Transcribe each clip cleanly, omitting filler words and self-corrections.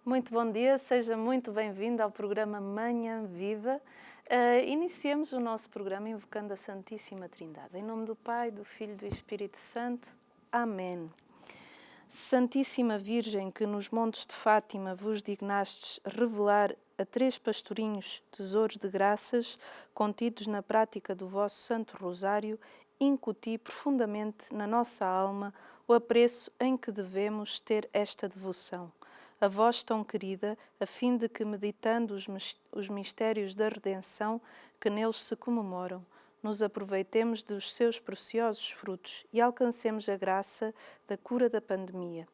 Muito bom dia, seja muito bem-vindo ao programa Manhã Viva. Iniciemos o nosso programa invocando a Santíssima Trindade. Em nome do Pai, do Filho e do Espírito Santo. Amém. Santíssima Virgem, que nos montes de Fátima vos dignastes revelar a 3 pastorinhos tesouros de graças contidos na prática do vosso Santo Rosário, incuti profundamente na nossa alma o apreço em que devemos ter esta devoção. A vós tão querida, a fim de que, meditando os mistérios da redenção que neles se comemoram, nos aproveitemos dos seus preciosos frutos e alcancemos a graça da cura da pandemia,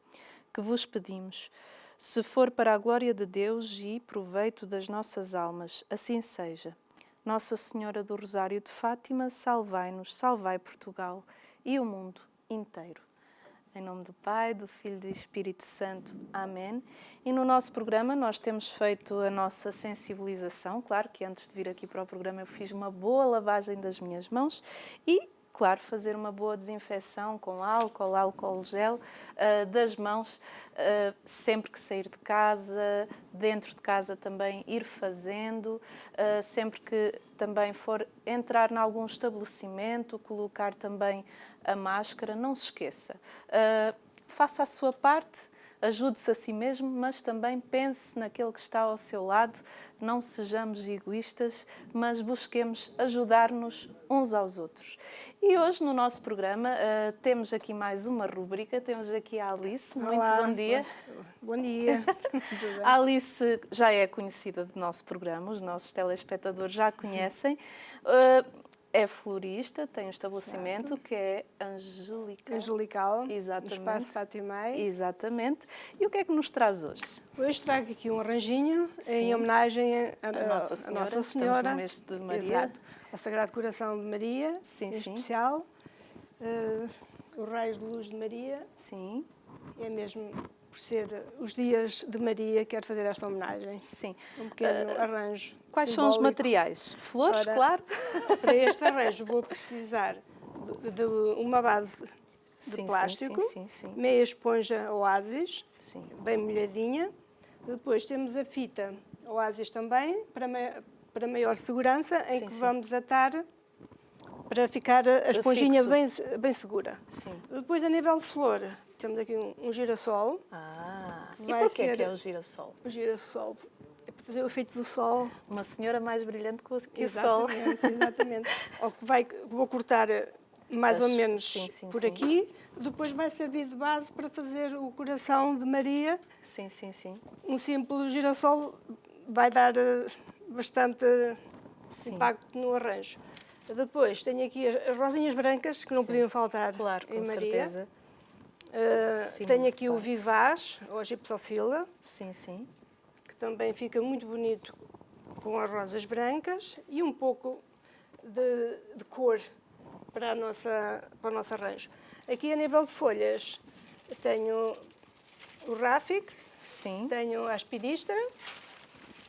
que vos pedimos. Se for para a glória de Deus e proveito das nossas almas, assim seja. Nossa Senhora do Rosário de Fátima, salvai-nos, salvai Portugal e o mundo inteiro. Em nome do Pai, do Filho e do Espírito Santo. Amém. E no nosso programa nós temos feito a nossa sensibilização. Claro que antes de vir aqui para o programa eu fiz uma boa lavagem das minhas mãos e, claro, fazer uma boa desinfecção com álcool gel das mãos, sempre que sair de casa, dentro de casa também ir fazendo, sempre que também for entrar em algum estabelecimento, colocar também a máscara, não se esqueça. Faça a sua parte, ajude-se a si mesmo, mas também pense naquele que está ao seu lado. Não sejamos egoístas, mas busquemos ajudar-nos uns aos outros. E hoje no nosso programa temos aqui mais uma rúbrica, temos aqui a Alice. Muito bom dia. Bom dia. A Alice já é conhecida do nosso programa, os nossos telespectadores já a conhecem. É florista, tem um estabelecimento que é Angelical, exatamente. Do Espaço Fatimei. Exatamente. E o que é que nos traz hoje? Hoje trago aqui um arranjinho em homenagem a Nossa Senhora. Estamos no mês de Maria. Exato. Ao Sagrado Coração de Maria, sim, em sim. especial. Os raios de luz de Maria. Sim. É mesmo por ser os dias de Maria, quero fazer esta homenagem. Sim. Um pequeno arranjo. Quais simbólico. são os materiais? Flores, claro. Para este arranjo vou precisar de uma base de plástico, sim. meia esponja Oasis, sim. Bem molhadinha. Depois temos a fita Oasis também, para maior segurança, em que vamos atar para ficar a esponjinha bem segura. Sim. Depois, a nível de flor, temos aqui um girassol. E porquê é que é o girassol? O girassol é para fazer o efeito do sol. Uma senhora mais brilhante que o sol. Exatamente. Vou cortar mais ou menos por aqui. Depois vai servir de base para fazer o coração de Maria. Sim. Um simples girassol vai dar bastante impacto no arranjo. Depois tenho aqui as rosinhas brancas, que não podiam faltar em Maria. Certeza. Tenho aqui o vivaz, ou a gipsofila. Sim. Que também fica muito bonito com as rosas brancas e um pouco de cor para o nosso arranjo. Aqui a nível de folhas tenho o Rafix, tenho a aspidistra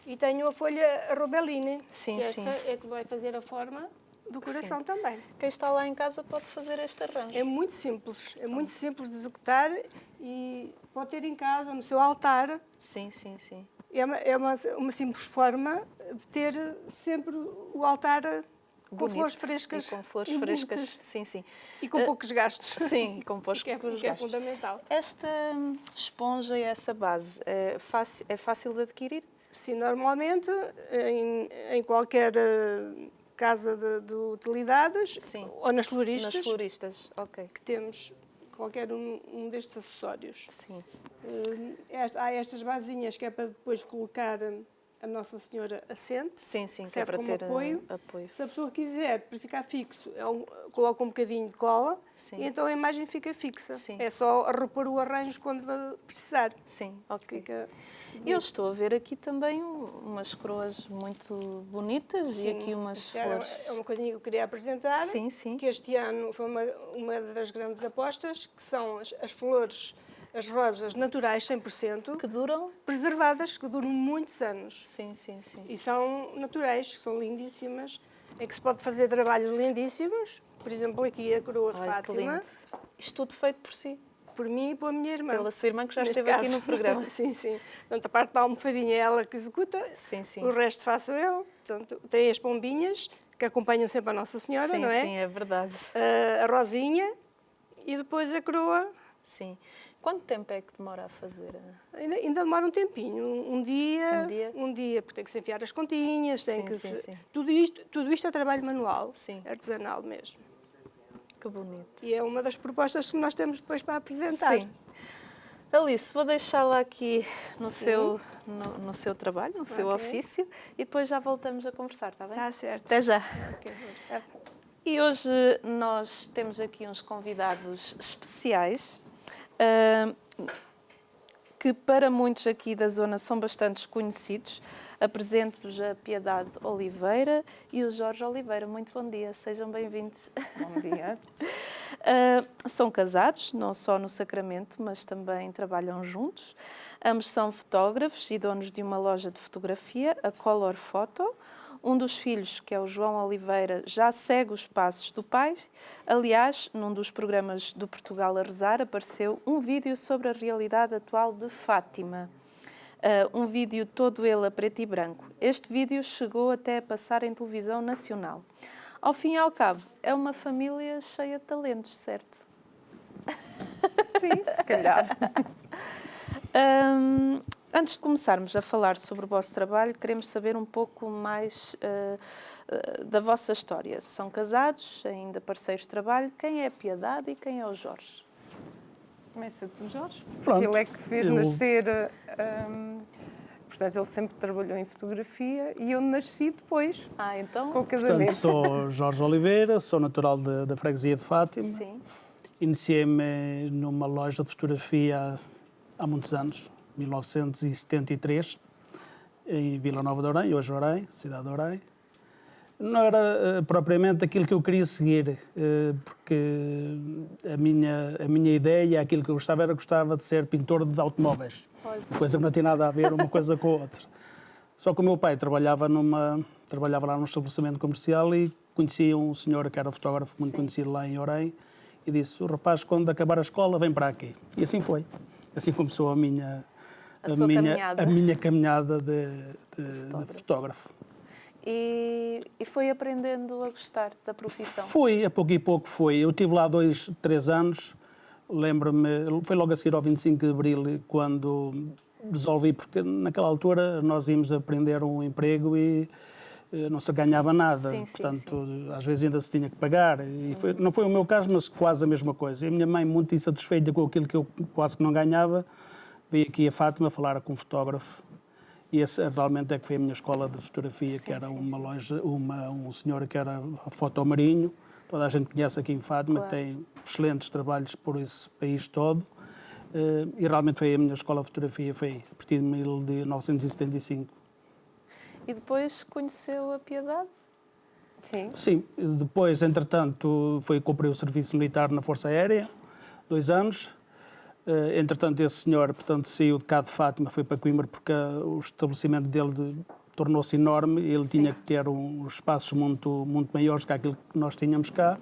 e tenho a folha Robelline. Esta é que vai fazer a forma do coração também. Quem está lá em casa pode fazer este arranjo. É muito simples, muito simples de executar e pode ter em casa, no seu altar. Sim. É uma simples forma de ter sempre o altar com flores frescas. E com flores frescas, sim. E com poucos gastos. Sim, com poucos gastos. Que é fundamental. Esta esponja e essa base é fácil de adquirir? Sim, normalmente em qualquer casa de utilidades ou nas floristas. Nas floristas, ok. Que temos qualquer um destes acessórios. Sim. Há estas basinhas que é para depois colocar a Nossa Senhora assente. Sim, que é para ter apoio. Se a pessoa quiser, para ficar fixo, coloca um bocadinho de cola e então a imagem fica fixa. Sim. É só repor o arranjo quando precisar. Sim, ok. Eu estou a ver aqui também umas coroas muito bonitas e aqui umas flores. É uma coisinha que eu queria apresentar. Sim. Que este ano foi uma das grandes apostas, que são as flores, as rosas naturais 100%. Que duram? Preservadas, que duram muitos anos. Sim. E são naturais, que são lindíssimas. É que se pode fazer trabalhos lindíssimos. Por exemplo, aqui a coroa de Fátima. Que lindo. Isto tudo feito por si? por mim e pela minha irmã. Pela sua irmã que já Neste esteve aqui caso. no programa. Sim, sim. Portanto, a parte da almofadinha é ela que executa, Sim, sim. o resto faço eu. Portanto, tem as pombinhas, que acompanham sempre a Nossa Senhora, Sim, não é? sim, é verdade. A rosinha e depois a coroa. Sim. Quanto tempo é que demora a fazer? Ainda demora um tempinho, Um dia? um dia, porque tem que se enfiar as continhas, tem Sim, que sim, se... sim. Tudo isto é trabalho manual, Sim. artesanal mesmo. Que bonito. E é uma das propostas que nós temos depois para apresentar. Sim. Alice, vou deixá-la aqui no Sim. no seu trabalho, no seu Ok. ofício, e depois já voltamos a conversar, está bem? Está certo. Até já. Ok. E hoje nós temos aqui uns convidados especiais, que para muitos aqui da zona são bastante desconhecidos. Apresento-vos a Piedade Oliveira e o Jorge Oliveira. Muito bom dia, sejam bem-vindos. Bom dia. São casados, não só no sacramento, mas também trabalham juntos. Ambos são fotógrafos e donos de uma loja de fotografia, a Color Photo. Um dos filhos, que é o João Oliveira, já segue os passos do pai. Aliás, num dos programas do Portugal a Rezar, apareceu um vídeo sobre a realidade atual de Fátima. Um vídeo todo ele a preto e branco. Este vídeo chegou até a passar em televisão nacional. Ao fim e ao cabo, é uma família cheia de talentos, certo? Sim, se calhar. Antes de começarmos a falar sobre o vosso trabalho, queremos saber um pouco mais da vossa história. São casados, ainda parceiros de trabalho. Quem é a Piedade e quem é o Jorge? Começa tu, Jorge. Pronto, Ele é que fez eu- nascer. Portanto, ele sempre trabalhou em fotografia e eu nasci depois, Então? com o Portanto, casamento. sou Jorge Oliveira, sou natural da freguesia de Fátima. Sim. Iniciei-me numa loja de fotografia há muitos anos, 1973, em Vila Nova de Orem, hoje Orem, cidade de Orem. Não era propriamente aquilo que eu queria seguir, porque a minha ideia, aquilo que eu gostava de ser pintor de automóveis. Olha. Coisa que não tinha nada a ver uma coisa com a outra. Só que o meu pai trabalhava lá num estabelecimento comercial e conhecia um senhor que era fotógrafo muito Sim. conhecido lá em Orem e disse: o rapaz, quando acabar a escola, vem para aqui. E assim foi. Assim começou a minha caminhada de fotógrafo. E foi aprendendo a gostar da profissão? Foi, a pouco e pouco foi. Eu estive lá 2, 3 anos, lembro-me, foi logo a seguir ao 25 de Abril, quando resolvi, porque naquela altura nós íamos aprender um emprego e não se ganhava nada, Sim, sim, portanto, às vezes ainda se tinha que pagar. E não foi o meu caso, mas quase a mesma coisa. E a minha mãe, muito insatisfeita com aquilo que eu quase que não ganhava, veio aqui a Fátima falar com um fotógrafo. E esse realmente é que foi a minha escola de fotografia, Sim, que era sim, uma sim. loja, um senhor que era fotomarinho, toda a gente conhece aqui em Fátima, Claro. tem excelentes trabalhos por esse país todo. E realmente foi a minha escola de fotografia, foi a partir de 1975. E depois conheceu a Piedade? Sim. Sim, depois, entretanto, comprei o serviço militar na Força Aérea, 2 anos. Entretanto, esse senhor, portanto, saiu de cá de Fátima, foi para Coimbra, porque o estabelecimento dele tornou-se enorme, ele Sim. tinha que ter uns espaços muito maiores que aquilo que nós tínhamos cá.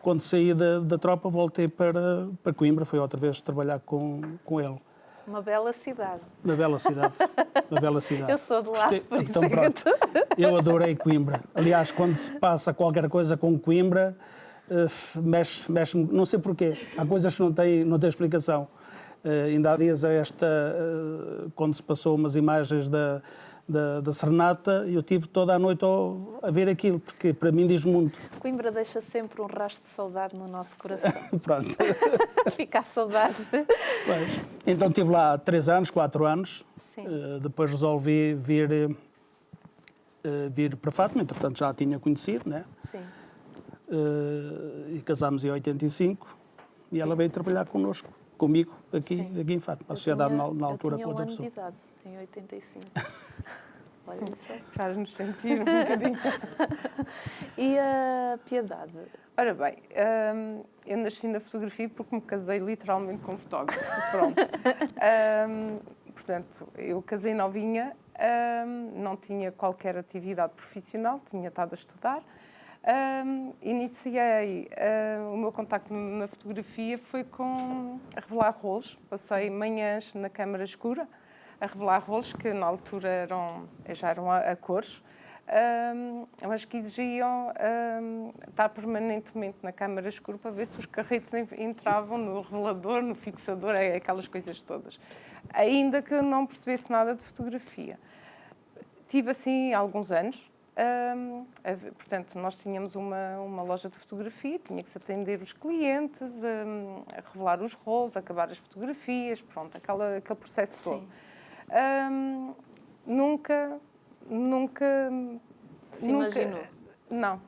Quando saí da tropa, voltei para Coimbra, foi outra vez trabalhar com ele. Uma bela cidade. Uma bela cidade. Uma bela cidade. Eu sou de lá, Gostei. por isso Então, é que eu pronto. Eu adorei Coimbra. Aliás, quando se passa qualquer coisa com Coimbra, mexe, não sei porquê. Há coisas que não têm explicação. Ainda há dias, quando se passou umas imagens da Serenata, eu tive toda a noite a ver aquilo, porque para mim diz muito. Coimbra deixa sempre um rastro de saudade no nosso coração. Pronto. Fica a saudade. Pois. Então estive lá 3 anos, 4 anos. Sim. Depois resolvi vir para Fátima, entretanto já a tinha conhecido, né? Sim. E casámos em 85 e ela veio trabalhar comigo aqui em Fátima. A sociedade na altura eu com tinha outra um ano de pessoa. idade, em 85. Olha só. Faz-nos sentir um bocadinho. E a Piedade? Ora bem, eu nasci na fotografia porque me casei literalmente com um fotógrafo. Pronto. Portanto, eu casei novinha, não tinha qualquer atividade profissional, tinha estado a estudar. Iniciei o meu contacto na fotografia foi com a revelar rolos. Passei manhãs na câmara escura a revelar rolos que na altura já eram a cores, mas que exigiam estar permanentemente na câmara escura para ver se os carretos entravam no revelador, no fixador, aquelas coisas todas. Ainda que eu não percebesse nada de fotografia. Tive assim alguns anos. Portanto, nós tínhamos uma loja de fotografia, tinha que se atender os clientes, a revelar os rolos, acabar as fotografias, pronto, aquele processo todo. Nunca se imaginou? Não.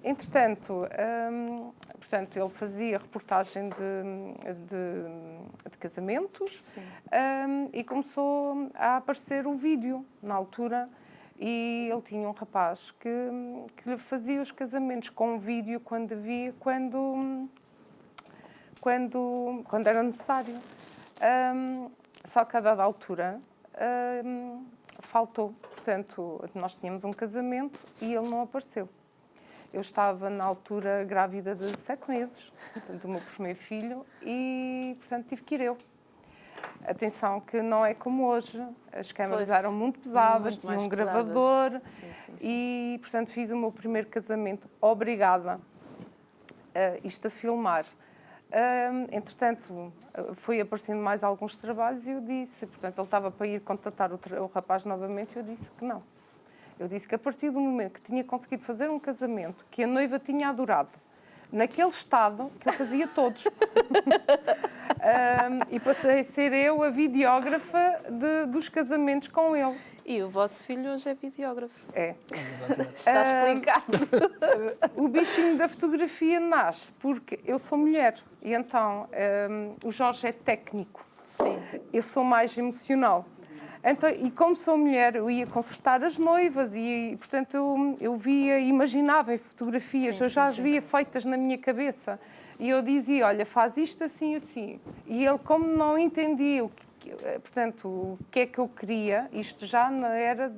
Entretanto, portanto, ele fazia reportagem de casamentos e começou a aparecer o vídeo na altura. E ele tinha um rapaz que fazia os casamentos com vídeo quando era necessário. Só que a dada altura faltou. Portanto, nós tínhamos um casamento e ele não apareceu. Eu estava, na altura, grávida de 7 meses, do meu primeiro filho, e, portanto, tive que ir eu. Atenção que não é como hoje, as câmaras eram muito pesadas, tinham um gravador e, portanto, fiz o meu primeiro casamento obrigada a filmar. Entretanto, foi aparecendo mais alguns trabalhos e eu disse, portanto, ele estava para ir contatar o rapaz novamente e eu disse que não. Eu disse que a partir do momento que tinha conseguido fazer um casamento que a noiva tinha adorado, naquele estado que eu fazia todos. E passei a ser eu a videógrafa dos casamentos com ele. E o vosso filho hoje é videógrafo. É. Está explicado. O bichinho da fotografia nasce porque eu sou mulher e então o Jorge é técnico. Sim. Eu sou mais emocional. Então, e como sou mulher, eu ia consertar as noivas e portanto, eu via, imaginava em fotografias, eu já as via feitas na minha cabeça. E eu dizia, olha, faz isto assim, assim. E ele, como não entendia portanto, o que é que eu queria, isto já na era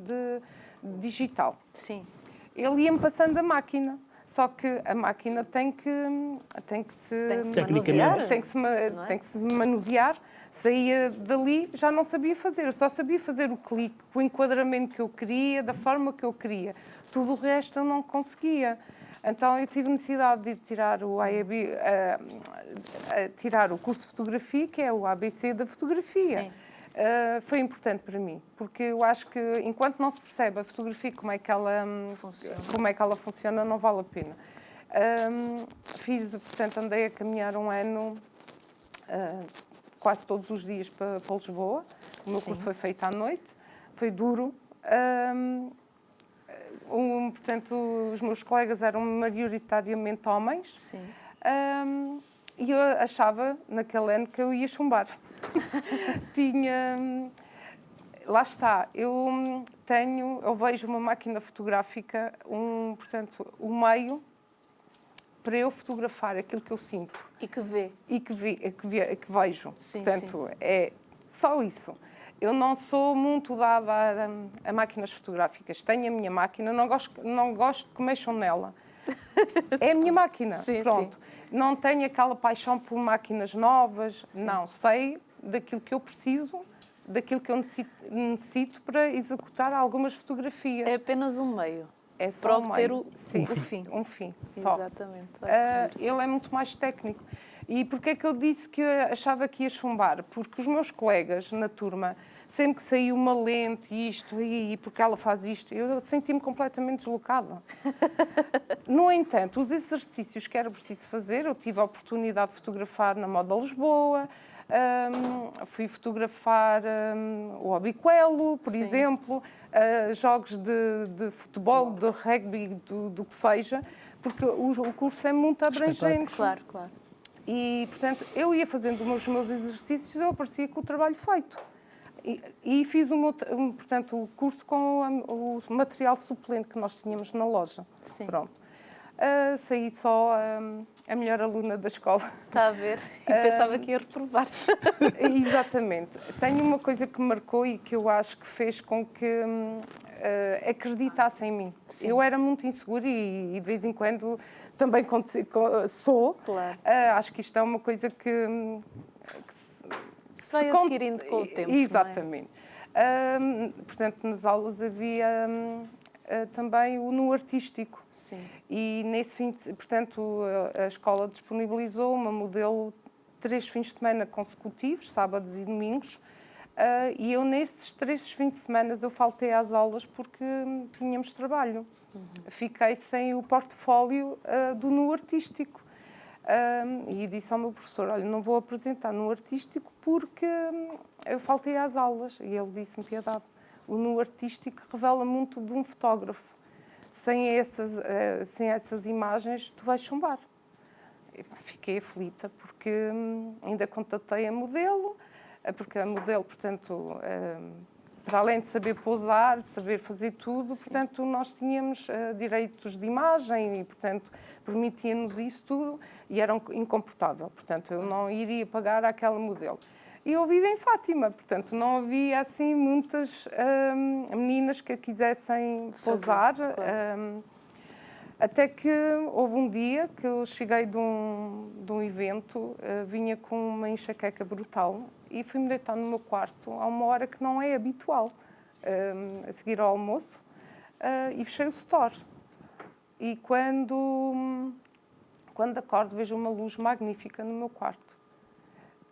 digital. Sim. Ele ia-me passando a máquina. Só que a máquina tem que se manusear. Tem que se manusear. Saía dali, já não sabia fazer. Eu só sabia fazer o clique, o enquadramento que eu queria, da forma que eu queria. Tudo o resto eu não conseguia. Então eu tive necessidade de tirar o IAB, tirar o curso de fotografia, que é o ABC da fotografia. Foi importante para mim, porque eu acho que enquanto não se percebe a fotografia como é que ela funciona, não vale a pena. Portanto, andei a caminhar um ano quase todos os dias para Lisboa. O meu curso foi feito à noite, foi duro. Portanto, os meus colegas eram maioritariamente homens. Sim. E eu achava, naquele ano, que eu ia chumbar. Lá está, eu vejo uma máquina fotográfica, portanto, o meio para eu fotografar aquilo que eu sinto. E que vê. E que vejo. Sim, portanto, é só isso. Eu não sou muito dada a máquinas fotográficas. Tenho a minha máquina, não gosto que mexam nela. É a minha máquina, pronto. Não tenho aquela paixão por máquinas novas. Não, sei daquilo que eu preciso, daquilo que eu necessito para executar algumas fotografias. É apenas um meio. É só para obter o fim. Um fim, só. Exatamente. Ele é muito mais técnico. E porquê é que eu disse que achava que ia chumbar? Porque os meus colegas na turma, sempre que saiu uma lente, isto, e porque ela faz isto, eu senti-me completamente deslocada. No entanto, os exercícios que era preciso fazer, eu tive a oportunidade de fotografar na Moda Lisboa, fui fotografar o Obiquelo, por exemplo, jogos de futebol, de rugby, do que seja, porque o curso é muito abrangente. Claro. E, portanto, eu ia fazendo os meus exercícios, eu aparecia com o trabalho feito. E fiz portanto, o curso com o material suplente que nós tínhamos na loja. Sim. Pronto. Saí só a melhor aluna da escola. Está a ver? E pensava que ia reprovar. Exatamente. Tenho uma coisa que me marcou e que eu acho que fez com que acreditasse em mim. Sim. Eu era muito insegura e de vez em quando também sou. Claro. Acho que isto é uma coisa que Se vai adquirindo com o tempo, não é? Exatamente. Portanto, nas aulas havia também o nu artístico. Sim. E portanto, a escola disponibilizou uma modelo 3 fins de semana consecutivos, sábados e domingos, e eu nesses 3 fins de semana eu faltei às aulas porque tínhamos trabalho. Fiquei sem o portfólio do nu artístico. E disse ao meu professor, olha, não vou apresentar nu artístico porque eu faltei às aulas. E ele disse-me, Piedade, o nu artístico revela muito de um fotógrafo. Sem essas imagens, tu vais chumbar. E fiquei aflita, porque ainda contatei a modelo, porque a modelo, portanto, para além de saber pousar, saber fazer tudo, portanto, nós tínhamos direitos de imagem e, portanto, permitia-nos isso tudo e era incomportável. Portanto, eu não iria pagar àquela modelo. E eu vivo em Fátima, portanto, não havia assim muitas meninas que quisessem pousar. Até que houve um dia que eu cheguei de um evento, vinha com uma enxaqueca brutal e fui-me deitar no meu quarto a uma hora que não é habitual, a seguir ao almoço, e fechei o store. E quando acordo vejo uma luz magnífica no meu quarto.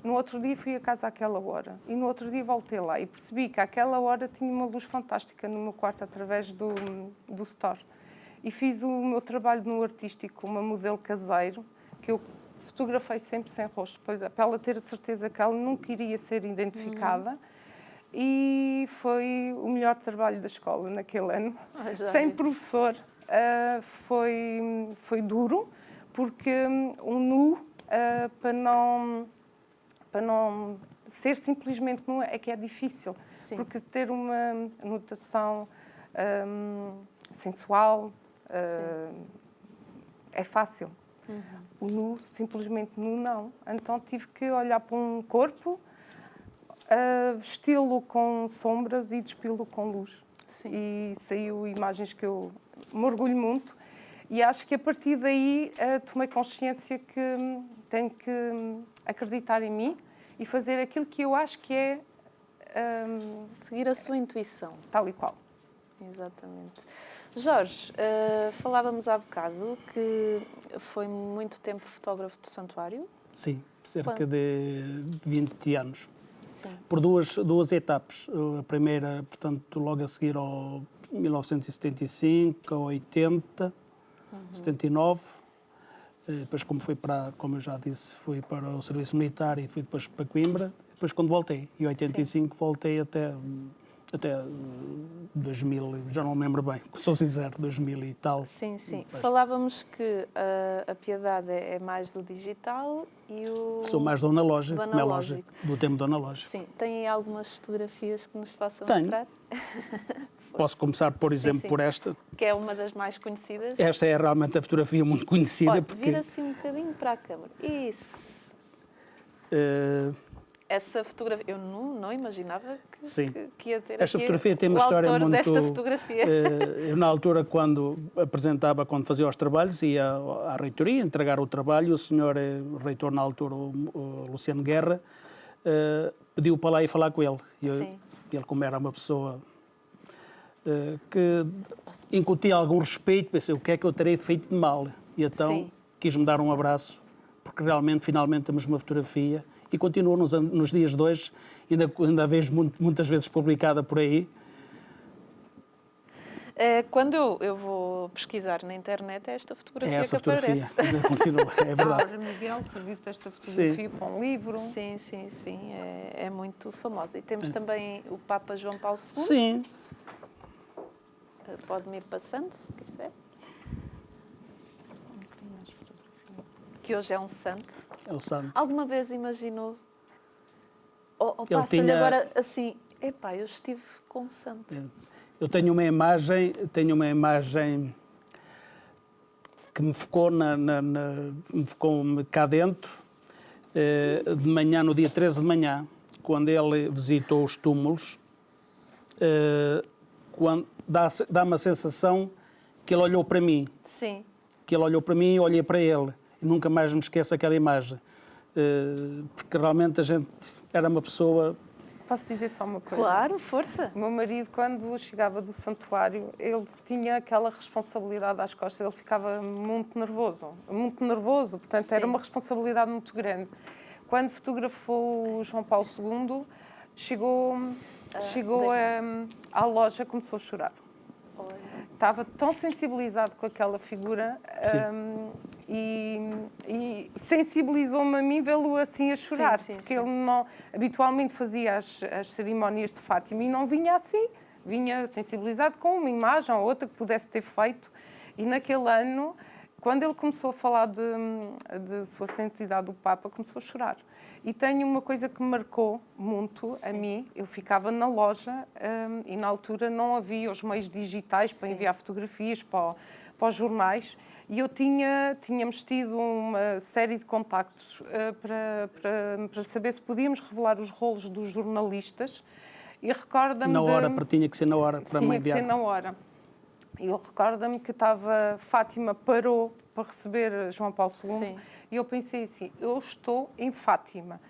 No outro dia fui a casa àquela hora e no outro dia voltei lá e percebi que àquela hora tinha uma luz fantástica no meu quarto através do store. E fiz o meu trabalho no artístico, uma modelo caseiro, que eu fotografei sempre sem rosto, para ela ter a certeza que ela nunca iria ser identificada. E foi o melhor trabalho da escola naquele ano. Sem professor. Foi duro, porque um nu, para não ser simplesmente nu, é que é difícil. Sim. Porque ter uma notação sensual é fácil. O nu, simplesmente nu, não. Então tive que olhar para um corpo, vesti-lo com sombras e despilo com luz. Sim. E saiu imagens que eu me orgulho muito. E acho que a partir daí tomei consciência que tenho que acreditar em mim e fazer aquilo que eu acho que é... seguir a sua intuição. Tal e qual. Exatamente. Jorge, falávamos há bocado que foi muito tempo fotógrafo do santuário. Sim, cerca de 20 anos. Sim. Por duas etapas. A primeira, portanto, logo a seguir ao 1975, ao 80, 79. Depois, como eu já disse, fui para o serviço militar e fui depois para Coimbra. Depois, quando voltei, em 85, voltei até 2000, já não me lembro bem, sou sincero, 2000 e tal. Sim, sim. Depois. Falávamos que a Piedade é mais do digital e o... Sou mais do analógico, do como é analógico. lógico, do tempo do analógico. Sim. Tem aí algumas fotografias que nos possa Tenho. mostrar? Posso começar, por exemplo, sim. por esta. Que é uma das mais conhecidas. Esta é realmente a fotografia muito conhecida. Olha, porque vira assim um bocadinho para a câmara. Isso. Essa fotografia, eu não imaginava que ia ter esta aqui fotografia tem uma o história autor muito... desta fotografia. Eu, na altura, quando fazia os trabalhos, ia à reitoria entregar o trabalho. O senhor reitor, na altura, o Luciano Guerra, pediu para lá ir falar com ele. Sim. Ele, como era uma pessoa que incutia algum respeito, pensei, o que é que eu terei feito de mal? E então quis-me dar um abraço, porque realmente, finalmente, temos uma fotografia e continua nos dias de hoje, ainda a vejo muitas vezes publicada por aí. Quando eu vou pesquisar na internet, é esta fotografia essa que aparece. Ainda continua, é verdade. Laura Miguel, serviço desta fotografia para um livro. Sim, é muito famosa. E temos também o Papa João Paulo II. Sim. Pode-me ir passando, se quiser. Que hoje é um santo. É o santo. Alguma vez imaginou? Ou Ele passa-lhe tinha... agora assim, epá, eu estive com um santo. Eu tenho uma imagem que me focou, me focou cá dentro, de manhã, no dia 13 de manhã, quando ele visitou os túmulos, dá-me a sensação que ele olhou para mim. Sim. Que ele olhou para mim e eu olhei para ele. E nunca mais me esqueço aquela imagem. Porque realmente a gente era uma pessoa... Posso dizer só uma coisa? Claro, força. O meu marido, quando chegava do santuário, ele tinha aquela responsabilidade às costas, ele ficava muito nervoso, portanto Sim. era uma responsabilidade muito grande. Quando fotografou o João Paulo II, chegou à loja e começou a chorar. Olha. Estava tão sensibilizado com aquela figura e sensibilizou-me a mim vê-lo assim a chorar, porque ele não, habitualmente fazia as cerimónias de Fátima e não vinha assim, vinha sensibilizado com uma imagem ou outra que pudesse ter feito. E naquele ano, quando ele começou a falar de Sua Santidade o Papa, começou a chorar. E tenho uma coisa que me marcou muito a mim. Eu ficava na loja e na altura não havia os meios digitais para enviar fotografias para os jornais. E eu tínhamos tido uma série de contactos para saber se podíamos revelar os rolos dos jornalistas. E recorda-me Na hora, tinha que ser na hora para me enviar. Tinha que ser na hora. E eu recordo-me que Fátima parou para receber João Paulo II. Sim. E eu pensei assim, eu estou em Fátima.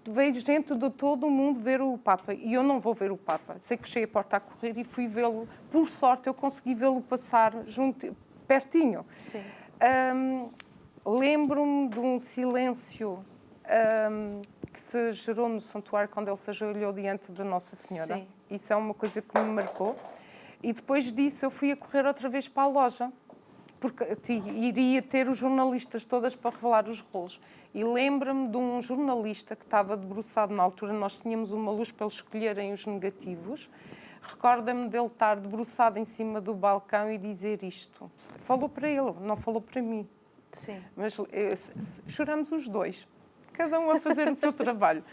Veio gente de todo o mundo ver o Papa e eu não vou ver o Papa. Sei que fechei a porta a correr e fui vê-lo. Por sorte, eu consegui vê-lo passar pertinho. Sim. Lembro-me de um silêncio que se gerou no santuário quando ele se ajoelhou diante de Nossa Senhora. Sim. Isso é uma coisa que me marcou. E depois disso eu fui a correr outra vez para a loja, porque iria ter os jornalistas todas para revelar os rolos. E lembro-me de um jornalista que estava debruçado na altura, nós tínhamos uma luz para eles escolherem os negativos. Recorda-me dele estar debruçado em cima do balcão e dizer isto. Falou para ele, não falou para mim. Sim. Mas choramos os dois, cada um a fazer o seu trabalho.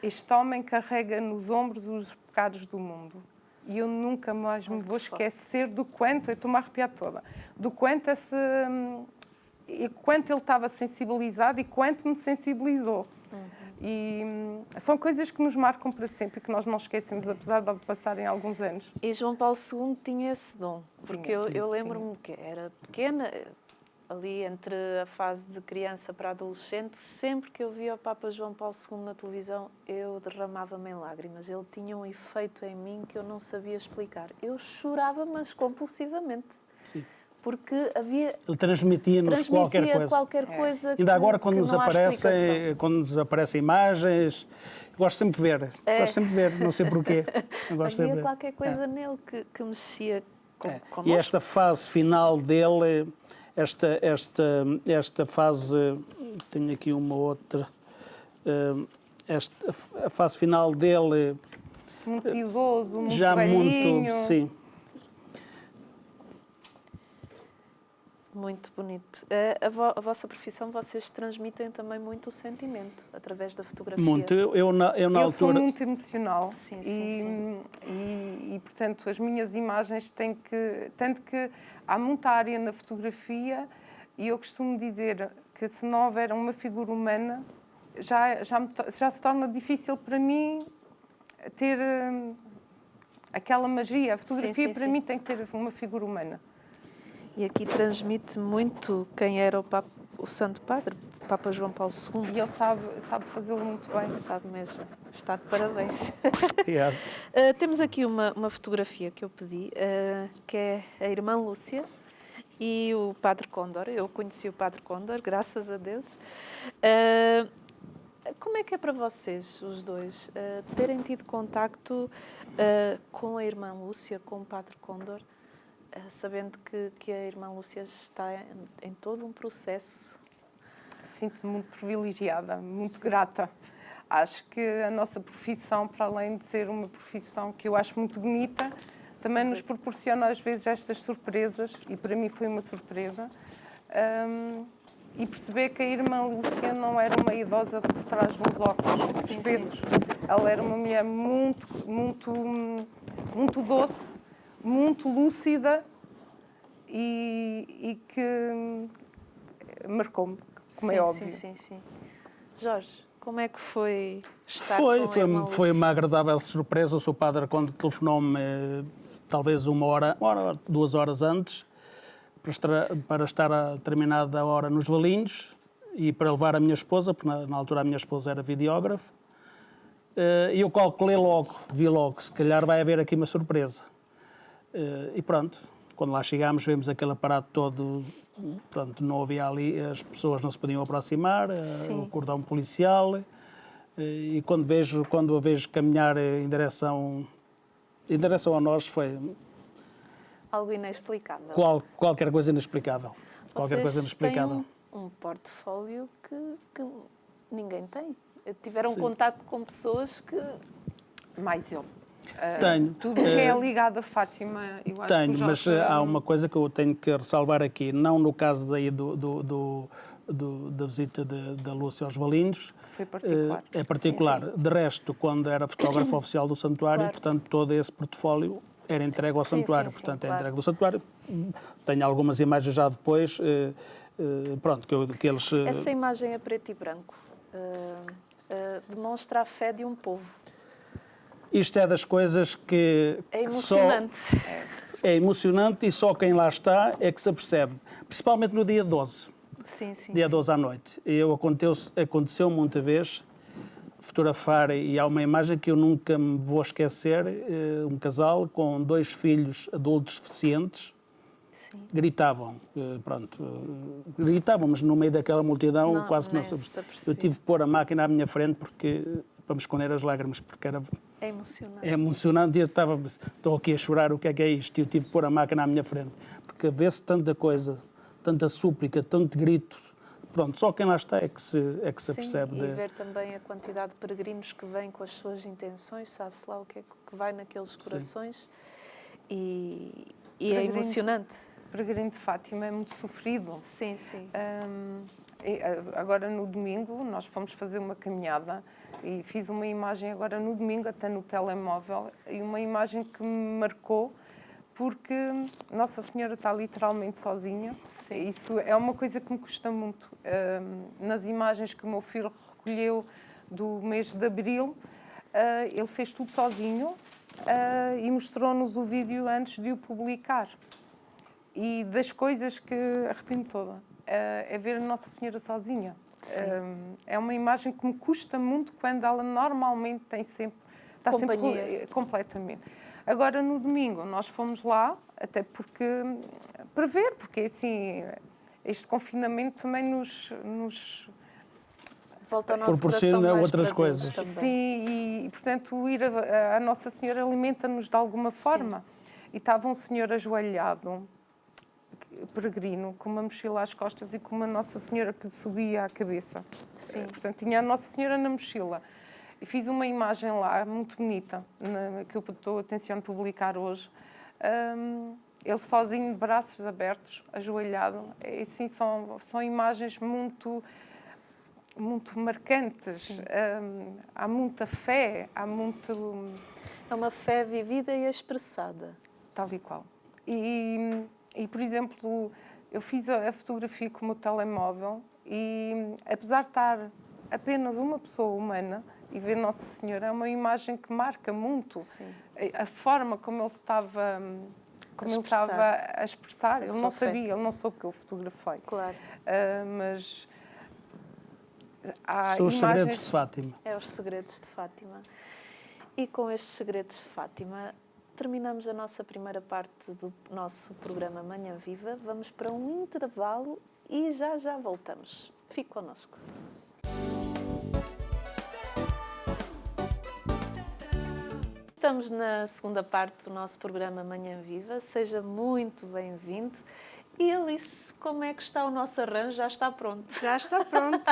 Este homem carrega nos ombros os pecados do mundo. E eu nunca mais me vou esquecer do quanto, eu estou-me a arrepiar toda, do quanto quanto ele estava sensibilizado e quanto me sensibilizou. E são coisas que nos marcam para sempre e que nós não esquecemos, apesar de passarem alguns anos. E João Paulo II tinha esse dom, porque eu lembro-me que era pequena, ali entre a fase de criança para adolescente, sempre que eu via o Papa João Paulo II na televisão, eu derramava-me em lágrimas. Ele tinha um efeito em mim que eu não sabia explicar. Eu chorava, mas compulsivamente. Sim. Porque havia... Ele transmitia-nos qualquer coisa. Ainda agora, quando nos aparecem imagens, eu gosto sempre de ver. Gosto sempre de ver, não sei porquê. Havia qualquer coisa nele que mexia connosco. E esta fase final dele... Esta fase, tenho aqui uma outra, a fase final dele... Muito idoso, muito já velhinho. Muito, sim. Muito bonito. A vossa profissão, vocês transmitem também muito o sentimento, através da fotografia. Muito. Eu na altura... sou muito emocional. Sim. E, portanto, as minhas imagens têm que... Tanto que há muita área na fotografia e eu costumo dizer que se não houver uma figura humana, já se torna difícil para mim ter aquela magia. A fotografia, para mim, tem que ter uma figura humana. E aqui transmite muito quem era o Santo Padre, o Papa João Paulo II. E ele sabe fazê-lo muito bem. Sabe mesmo. Está de parabéns. Yeah. Temos aqui uma fotografia que eu pedi, que é a irmã Lúcia e o Padre Cóndor. Eu conheci o Padre Cóndor, graças a Deus. Como é que é para vocês, os dois, terem tido contacto com a irmã Lúcia, com o Padre Cóndor, sabendo que a irmã Lúcia está em todo um processo? Sinto-me muito privilegiada, muito grata. Acho que a nossa profissão, para além de ser uma profissão que eu acho muito bonita, também nos proporciona às vezes estas surpresas, e para mim foi uma surpresa, e perceber que a irmã Lúcia não era uma idosa por trás de uns óculos espessos. Ela era uma mulher muito doce, muito lúcida e que marcou-me, como é óbvio. Sim. Jorge, Como é que foi estar Foi, com foi, a irmã foi Lúcia? uma agradável surpresa. O seu padre, quando telefonou-me, talvez 2 horas antes, para estar a determinada hora nos Valinhos e para levar a minha esposa, porque na altura a minha esposa era videógrafa, e eu calculei logo, vi logo, se calhar vai haver aqui uma surpresa. E pronto, quando lá chegámos, vemos aquele aparato todo, pronto, não havia ali, as pessoas não se podiam aproximar, o cordão policial, e quando a vejo caminhar em direção a nós, foi Algo inexplicável. qualquer coisa inexplicável. Qualquer coisa Vocês inexplicável. têm um portfólio que ninguém tem. Tiveram contato com pessoas que... Mais ele. Tenho. Tudo que é ligado a Fátima, eu acho que Tenho, o mas Jota- há uma coisa que eu tenho que ressalvar aqui, não no caso daí da visita da Lúcia aos Valinhos. Foi particular. É particular. Sim, De resto, quando era fotógrafo oficial do santuário, Claro. portanto, todo esse portfólio era entregue ao Sim, santuário. sim, sim, Portanto, é claro. entregue ao santuário. Tenho algumas imagens já depois, pronto, que eles... Essa imagem a preto e branco demonstra a fé de um povo. Isto é das coisas que É que só... emocionante. É emocionante e só quem lá está é que se apercebe. Principalmente no dia 12. Sim, sim. Dia sim. 12 à noite. Aconteceu muita vez fotografar, e há uma imagem que eu nunca me vou esquecer, um casal com 2 filhos adultos deficientes, Sim. gritavam, gritavam, mas no meio daquela multidão Não, quase que não nem se se apercebia. Eu tive de pôr a máquina à minha frente para me esconder as lágrimas, porque É emocionante. é emocionante e eu estou aqui a chorar, o que é isto? E eu tive de pôr a máquina à minha frente, porque vê-se tanta coisa, tanta súplica, tanto grito. Pronto, só quem lá está é que se Sim, apercebe. e ver também a quantidade de peregrinos que vêm com as suas intenções, sabe-se lá o que é que vai naqueles corações. E é Peregrino. emocionante. O peregrino de Fátima é muito sofrido. Sim, sim. Agora no domingo nós fomos fazer uma caminhada e fiz uma imagem agora no domingo, até no telemóvel, e uma imagem que me marcou porque Nossa Senhora está literalmente sozinha. Sim. Isso é uma coisa que me custa muito. Nas imagens que o meu filho recolheu do mês de abril, ele fez tudo sozinho e mostrou-nos o vídeo antes de o publicar. E das coisas que arrepio-me toda é ver a Nossa Senhora sozinha. É uma imagem que me custa muito quando ela normalmente está sempre completamente. Agora no domingo nós fomos lá, até para ver, porque assim este confinamento também nos Volta ao nosso proporciona coração mais outras para coisas. Deus também. sim, e portanto ir a Nossa Senhora alimenta-nos de alguma forma. E estava um senhor ajoelhado, peregrino, com uma mochila às costas e com uma Nossa Senhora que lhe subia à cabeça. Sim. Portanto, tinha a Nossa Senhora na mochila. E fiz uma imagem lá, muito bonita, que eu estou a tenciono publicar hoje. Ele sozinho, de braços abertos, ajoelhado. E, assim, são imagens muito marcantes. Há muita fé, há muito... É uma fé vivida e expressada. Tal e qual. E, por exemplo, eu fiz a fotografia com o meu telemóvel e, apesar de estar apenas uma pessoa humana e ver Nossa Senhora, é uma imagem que marca muito. Sim. A forma como ele estava a expressar. Ele não sabia, ele não soube que eu fotografei. Claro. Mas há São os imagens... segredos de Fátima. É os segredos de Fátima. E com estes segredos de Fátima, terminamos a nossa primeira parte do nosso programa Manhã Viva. Vamos para um intervalo e já voltamos. Fique connosco. Estamos na segunda parte do nosso programa Manhã Viva. Seja muito bem-vindo. E Alice, como é que está o nosso arranjo? Já está pronto? Já está pronto.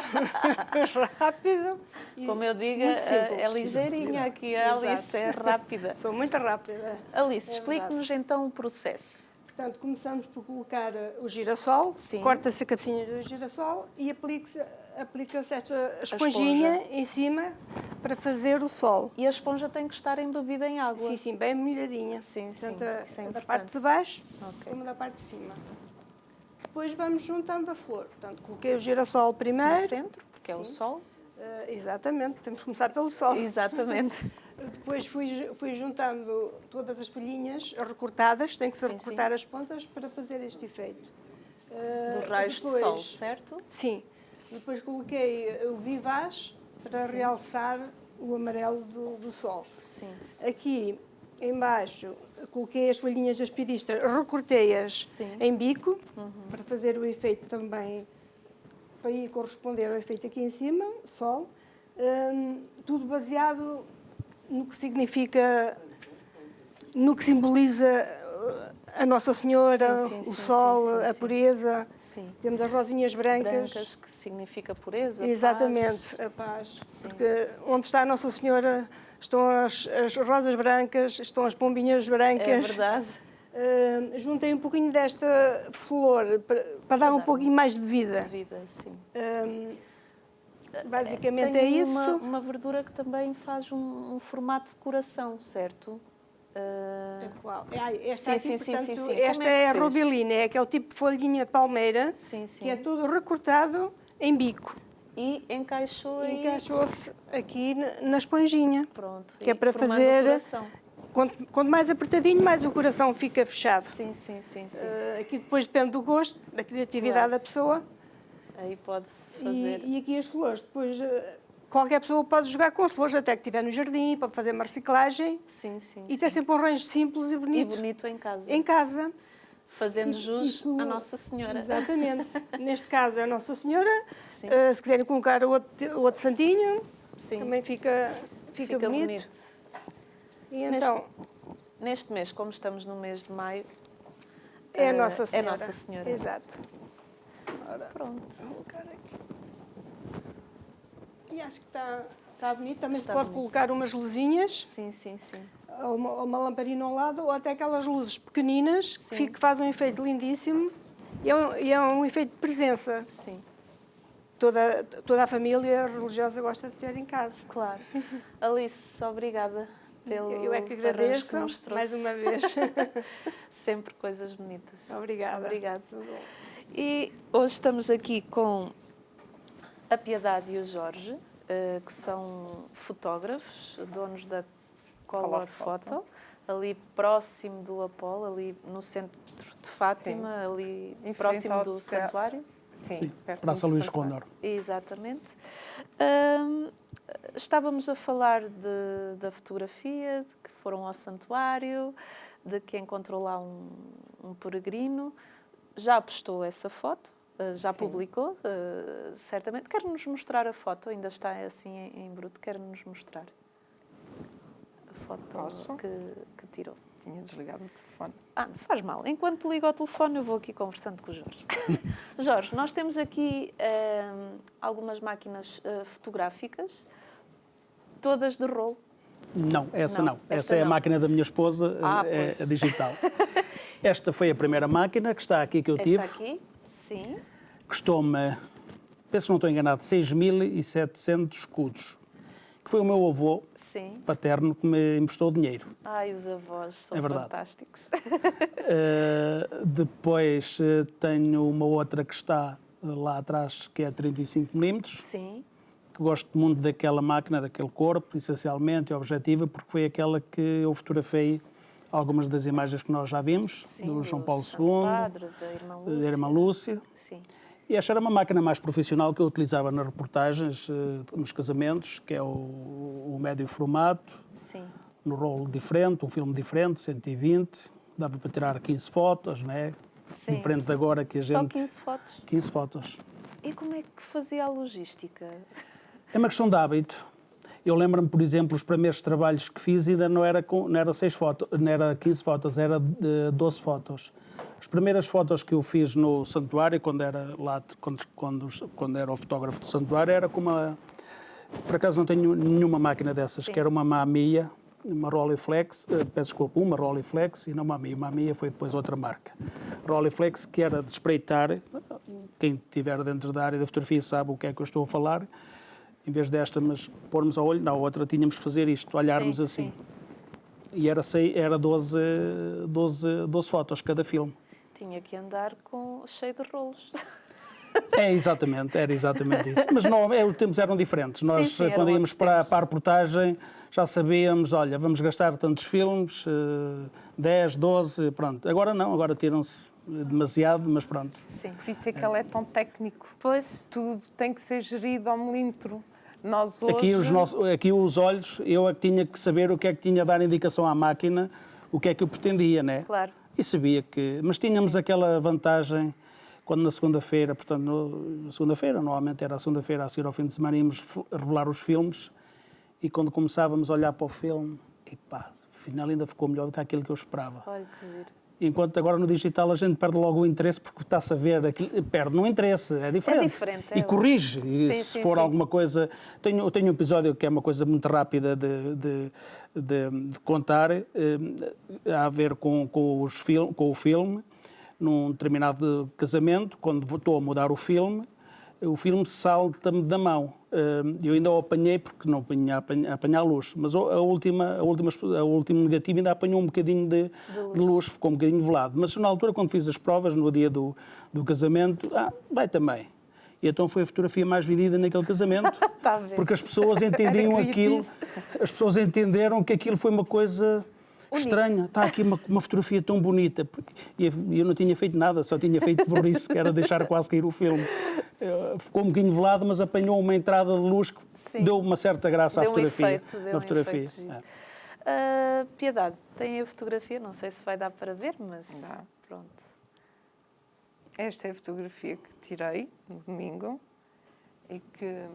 Rápido. Como eu digo, muito simples. é ligeirinha aqui. A Exato. Alice é rápida. Sou muito rápida. Alice, É explique-nos então o processo. Portanto, começamos por colocar o girassol, Sim. corta-se a cabecinha do girassol e aplica-se esta esponjinha em cima para fazer o sol. E a esponja tem que estar embebida em água. Sim, sim, bem molhadinha. Sim, Tanto sim, isso é da importante. parte de baixo Ok. como da parte de cima. Depois vamos juntando a flor. Portanto, coloquei o girassol primeiro. No centro, porque é o Sim. sol. Exatamente, temos que começar pelo sol. Exatamente. Depois fui juntando todas as folhinhas recortadas, tem que se Sim, recortar sim. as pontas para fazer este efeito. Dos raios de sol, Depois- certo? Sim. Depois coloquei o vivaz para realçar o amarelo do sol. Sim. Aqui embaixo coloquei as folhinhas das piristas, recortei-as Sim. em bico para fazer o efeito também, para ir corresponder ao efeito aqui em cima, sol. Tudo baseado no que significa, no que simboliza a Nossa Senhora, Sim, sim, o sim, sol, sim, sim, a sim. pureza. Sim. Temos as rosinhas brancas. Brancas, que significa pureza, Exatamente, paz. a paz. Sim. Porque onde está a Nossa Senhora estão as rosas brancas, estão as pombinhas É brancas. verdade. Juntei um pouquinho desta flor para dar um dar pouquinho mais de vida. Vida, sim. Basicamente Tem é isso. uma verdura que também faz um formato de coração, certo? Qual? Esta Sim, aqui, sim, sim, portanto, sim, sim. Como esta é que é a fez? rubilina, é aquele tipo de folhinha palmeira Sim, sim. que é todo recortado em bico. E encaixou aí. Encaixou-se aqui na esponjinha. Pronto. Que é e para formando fazer- o coração. Quanto mais apertadinho, mais o coração fica fechado. Sim, sim, sim, sim. Aqui depois depende do gosto, da criatividade Claro. da pessoa. Aí pode-se fazer. E aqui as flores. Depois qualquer pessoa pode jogar com as flores, até que estiver no jardim, pode fazer uma reciclagem Sim, sim. e ter sim. sempre um rancho simples e E bonito bonito em casa. em casa. Fazendo jus com- à Nossa Senhora. Exatamente. Neste caso é a Nossa Senhora. Sim. Se quiserem colocar outro santinho, Sim. também fica bonito. E então, Neste mês, como estamos no mês de maio, é a eh, Nossa é Senhora. Nossa Senhora. Exato. Pronto. Vou colocar aqui. E acho que está bonito. Também se Está pode bonito. colocar umas luzinhas, Sim, sim, sim. ou uma lamparina ao lado, ou até aquelas luzes pequeninas Sim. que fazem um efeito lindíssimo. E é um efeito de presença. Sim, Toda a família religiosa gosta de ter em casa. claro. Alice, obrigada pelo Eu é que arranjo agradeço que nos trouxe. mais uma vez. Sempre coisas bonitas. Obrigada. Obrigada. Tudo bom. E hoje estamos aqui com a Piedade e o Jorge, que são fotógrafos, donos da Color Photo, ali próximo do Apolo, ali no centro de Fátima, ali Em frente próximo ao do teatro. santuário. Sim, perto Praça do Luís santuário. Condor. Exatamente. Estávamos a falar da fotografia, de que foram ao santuário, de que encontrou lá um peregrino. Já postou essa foto, já Sim. publicou, certamente. Quer-nos mostrar a foto? Ainda está assim em bruto. Quer-nos mostrar a foto Posso? que tirou? Tinha desligado o telefone. Não faz mal. Enquanto ligo ao telefone, eu vou aqui conversando com o Jorge. Jorge, nós temos aqui algumas máquinas fotográficas, todas de rolo. Não, essa Não, não. esta Essa é a não. máquina da minha esposa, é pois. a digital. Esta foi a primeira máquina que está aqui que eu tive. Esta aqui, sim. Custou-me, penso que não estou enganado, 6.700 escudos. Que foi o meu avô Sim. paterno que me emprestou dinheiro. Ai, os avós são É verdade. fantásticos. Depois tenho uma outra que está lá atrás, que é 35mm, Sim, que gosto muito daquela máquina, daquele corpo, essencialmente, e objetiva, porque foi aquela que eu fotografei algumas das imagens que nós já vimos, sim. do João Paulo Santo II, Padre, da Irmã Lúcia. da Irmã Lúcia. Sim, E esta era uma máquina mais profissional que eu utilizava nas reportagens, nos casamentos, que é o médio formato, sim. no rolo diferente, um filme diferente, 120, dava para tirar 15 fotos, né? Sim. Diferente de agora que a Só gente... 15 fotos. 15 fotos. E como é que fazia a logística? É uma questão de hábito. Eu lembro-me, por exemplo, os primeiros trabalhos que fiz ainda não era 6 fotos, não era 15 fotos, era 12 fotos. As primeiras fotos que eu fiz no santuário, quando era lá, quando era o fotógrafo do santuário, era com uma... Por acaso não tenho nenhuma máquina dessas, Sim. que era uma Mamiya, uma Rolleiflex, peço desculpa, uma Rolleiflex e não uma Mamiya. Uma Mamiya foi depois outra marca. Rolleiflex, que era de espreitar, quem estiver dentro da área da fotografia sabe o que é que eu estou a falar. Em vez desta, mas pormos ao olho, na outra tínhamos que fazer isto, olharmos Sim, assim. sim. E era 12 fotos cada filme. Tinha que andar cheio de rolos. era exatamente isso. Mas não, os tempos eram diferentes. Nós, sim, eram quando íamos outros para tempos. a reportagem, já sabíamos, olha, vamos gastar tantos filmes, 10, 12, pronto. Agora não, agora tiram-se demasiado, mas pronto. Sim. Por isso é que ele é tão técnico. Pois, Tudo tem que ser gerido ao milímetro. Nós hoje... Aqui os olhos, eu é que tinha que saber o que é que tinha a dar indicação à máquina, o que é que eu pretendia, né? claro. E sabia que... Mas tínhamos aquela vantagem, quando na segunda-feira, portanto, segunda-feira, normalmente era a segunda-feira, a seguir ao fim de semana, íamos revelar os filmes, e quando começávamos a olhar para o filme, epá, afinal ainda ficou melhor do que aquilo que eu esperava. Olha que giro. Enquanto agora no digital a gente perde logo o interesse porque está-se a ver, perde no interesse, é diferente. É diferente, é e corrige, e Sim, se sim, for sim. alguma coisa... Tenho um episódio que é uma coisa muito rápida de contar, a ver com o filme, num determinado casamento, quando estou a mudar o filme salta-me da mão. Eu ainda o apanhei porque não punha a apanhar luz, mas o último negativo ainda apanhou um bocadinho de luz, ficou um bocadinho velado. Mas na altura, quando fiz as provas, no dia do casamento, vai também. E então foi a fotografia mais vendida naquele casamento, Está a ver. porque as pessoas entendiam Era aquilo, as pessoas entenderam que aquilo foi uma coisa... estranha, está aqui uma fotografia tão bonita. E eu não tinha feito nada, só tinha feito burrice, que era deixar quase cair o filme. Ficou um bocadinho velado, mas apanhou uma entrada de luz que Sim. deu uma certa graça à Deu um fotografia. efeito, deu à um fotografia. efeito giro. É. Piedade, tem a fotografia, não sei se vai dar para ver, mas Dá. pronto. Esta é a fotografia que tirei no domingo e que...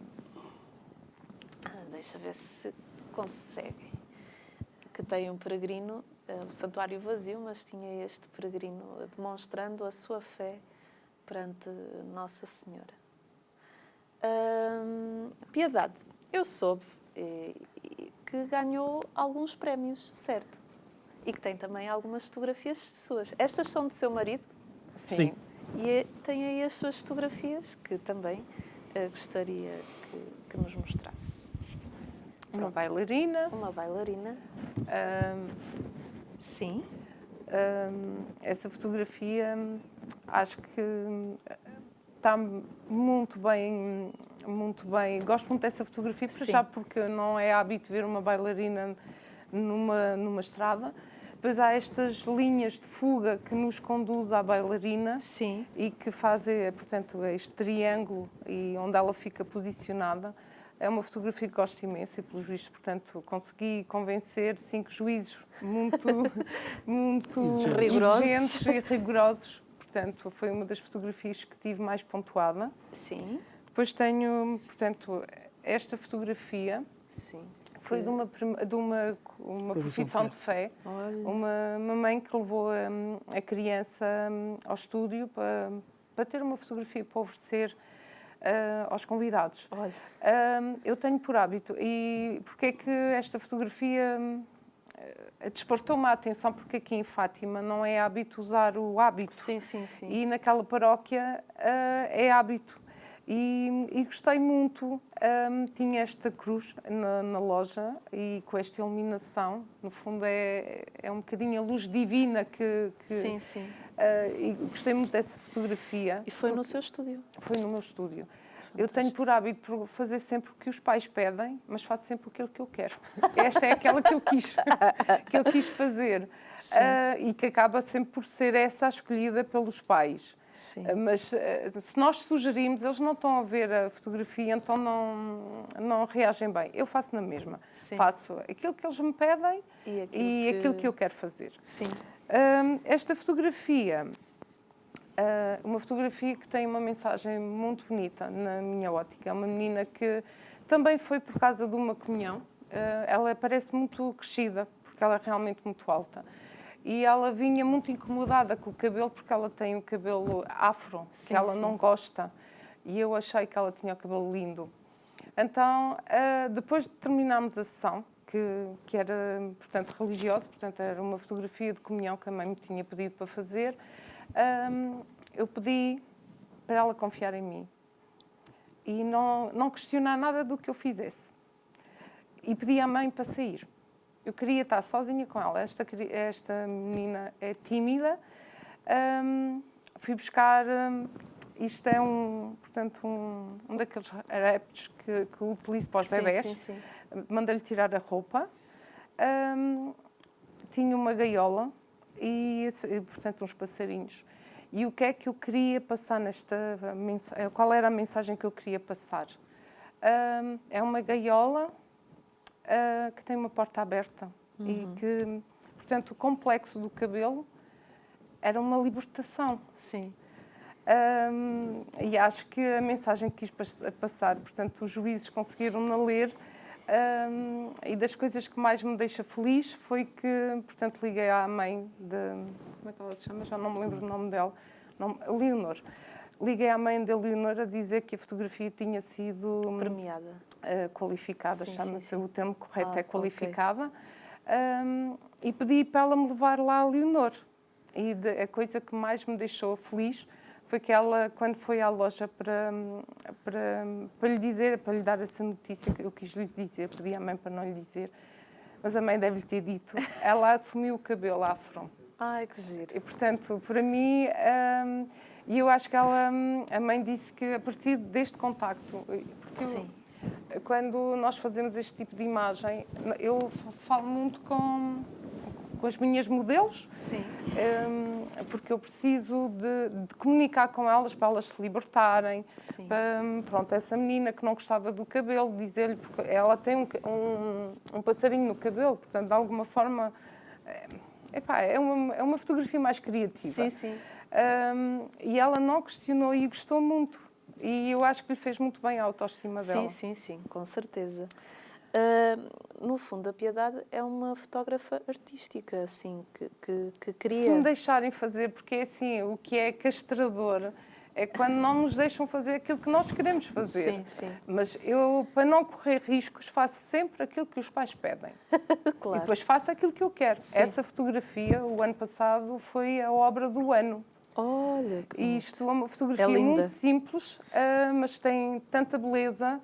Deixa ver se conseguem. Que tem um peregrino, o santuário vazio, mas tinha este peregrino demonstrando a sua fé perante Nossa Senhora. Piedade, eu soube que ganhou alguns prémios, certo? E que tem também algumas fotografias suas. Estas são do seu marido? Sim. E tem aí as suas fotografias, que também gostaria que nos mostrasse. Uma bailarina. Uma bailarina. Sim. Essa fotografia acho que está muito bem. Gosto muito dessa fotografia, Sim. já porque não é hábito ver uma bailarina numa estrada. Depois há estas linhas de fuga que nos conduz à bailarina. Sim. E que fazem, portanto, este triângulo e onde ela fica posicionada. É uma fotografia que gosto imenso e, pelos vistos, portanto, consegui convencer 5 juízes muito Rigorosos. exigentes e rigorosos. Portanto, foi uma das fotografias que tive mais pontuada. Sim. Depois tenho, portanto, esta fotografia. Sim. Foi de uma profissão de fé. Olha. Uma mãe que levou a criança ao estúdio para ter uma fotografia para oferecer aos convidados. Olha. Eu tenho por hábito, e porque é que esta fotografia despertou-me a atenção, porque aqui em Fátima não é hábito usar o hábito. Sim, sim, sim. E naquela paróquia é hábito. E gostei muito, tinha esta cruz na loja e com esta iluminação, no fundo é um bocadinho a luz divina que Sim, sim. e gostei muito dessa fotografia. E foi no seu estúdio? Foi no meu estúdio. Eu tenho por hábito fazer sempre o que os pais pedem, mas faço sempre aquilo que eu quero. Esta é aquela que eu quis fazer. E que acaba sempre por ser essa a escolhida pelos pais. Sim. Mas se nós sugerimos, eles não estão a ver a fotografia, então não reagem bem. Eu faço na mesma. Sim. Faço aquilo que eles me pedem E aquilo que eu quero fazer. Sim. Esta fotografia, uma fotografia que tem uma mensagem muito bonita na minha ótica. É uma menina que também foi por causa de uma comunhão. Ela parece muito crescida, porque ela é realmente muito alta. E ela vinha muito incomodada com o cabelo, porque ela tem o cabelo afro, Sim, que ela sim. não gosta. E eu achei que ela tinha o cabelo lindo. Então, depois de terminarmos a sessão, que era, portanto, religiosa, portanto, era uma fotografia de comunhão que a mãe me tinha pedido para fazer, eu pedi para ela confiar em mim e não questionar nada do que eu fizesse. E pedi à mãe para sair. Eu queria estar sozinha com ela. Esta menina é tímida. Fui buscar Isto é portanto, um daqueles répteis que utilizo para os bebés. Sim, sim. Mandei-lhe tirar a roupa. Tinha uma gaiola e, portanto, uns passarinhos. E o que é que eu queria passar qual era a mensagem que eu queria passar? É uma gaiola que tem uma porta aberta e que, portanto, o complexo do cabelo era uma libertação. Sim. E acho que a mensagem que quis passar, portanto, os juízes conseguiram-na ler. E das coisas que mais me deixa feliz foi que, portanto, liguei à mãe como é que ela se chama? Já não me lembro o nome dela. Leonor. Liguei à mãe da Leonor a dizer que a fotografia tinha sido Premiada. Qualificada, Sim, chama-se, sim, sim. o termo correto é Ok. qualificada. E pedi para ela me levar lá a Leonor. E a coisa que mais me deixou feliz foi que ela, quando foi à loja para lhe dizer, para lhe dar essa notícia que eu quis lhe dizer, pedi à mãe para não lhe dizer, mas a mãe deve-lhe ter dito, ela assumiu o cabelo afro. Ai, que giro. E, portanto, para mim, e eu acho que a mãe disse que a partir deste contacto, porque Sim. quando nós fazemos este tipo de imagem, eu falo muito com as minhas modelos, Sim. porque eu preciso de comunicar com elas para elas se libertarem. Sim. Pronto, essa menina que não gostava do cabelo, dizer-lhe, porque ela tem um passarinho no cabelo, portanto, de alguma forma, é uma fotografia mais criativa. Sim, sim. E ela não questionou e gostou muito. E eu acho que lhe fez muito bem a autoestima dela. Sim, sim, sim, com certeza. No fundo, a Piedade é uma fotógrafa artística, assim, que cria... Se me deixarem fazer, porque é assim, o que é castrador é quando não nos deixam fazer aquilo que nós queremos fazer. Sim, sim. Mas eu, para não correr riscos, faço sempre aquilo que os pais pedem. Claro. E depois faço aquilo que eu quero. Sim. Essa fotografia, o ano passado, foi a obra do ano. Olha, que E bonito. isto é uma fotografia É linda. muito simples, mas tem tanta beleza.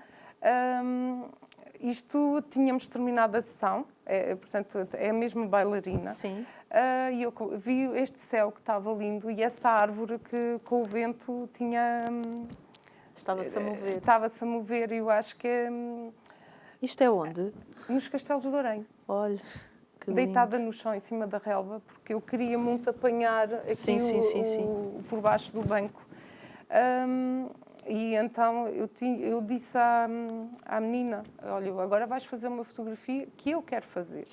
Isto tínhamos terminado a sessão, portanto, é a mesma bailarina. Sim. E eu vi este céu que estava lindo e essa árvore que com o vento tinha... Estava-se a mover. Estava-se a mover e eu acho que é Isto é onde? nos Castelos de Orém. Olha, que Deitada lindo. no chão, em cima da relva, porque eu queria muito apanhar aqui Sim, sim, sim, sim. por baixo do banco. E então eu disse à menina, olha, agora vais fazer uma fotografia que eu quero fazer.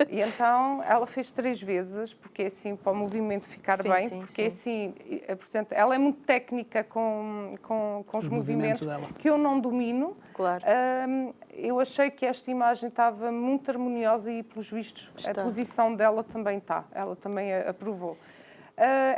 E então ela fez 3 vezes, porque é assim, para o movimento ficar Sim, bem, sim, porque é sim. assim, portanto, ela é muito técnica com os movimentos dela. que eu não domino. Claro. Eu achei que esta imagem estava muito harmoniosa e, pelos vistos, Está. a posição dela também está. Ela também aprovou.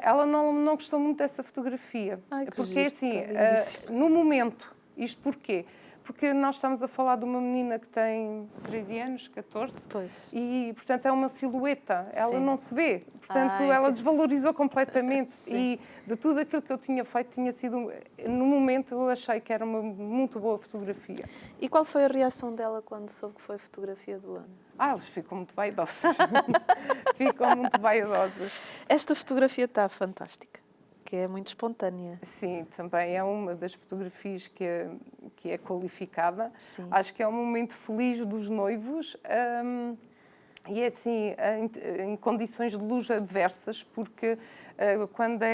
Ela não gostou muito dessa fotografia. Ai, que porque, giro, assim, está lindíssimo. no momento, isto porquê? Porque nós estamos a falar de uma menina que tem 13 anos, 14, Pois. e, portanto, é uma silhueta, ela Sim. não se vê. Portanto, Ah, ela entendi. desvalorizou completamente. Sim. E de tudo aquilo que eu tinha feito, tinha sido... No momento, eu achei que era uma muito boa fotografia. E qual foi a reação dela quando soube que foi a fotografia do ano? Elas ficam muito vaidosas. Ficam muito vaidosas. Esta fotografia está fantástica, que é muito espontânea. Sim, também é uma das fotografias que é qualificada. Sim. Acho que é um momento feliz dos noivos. E é assim, em condições de luz adversas, porque quando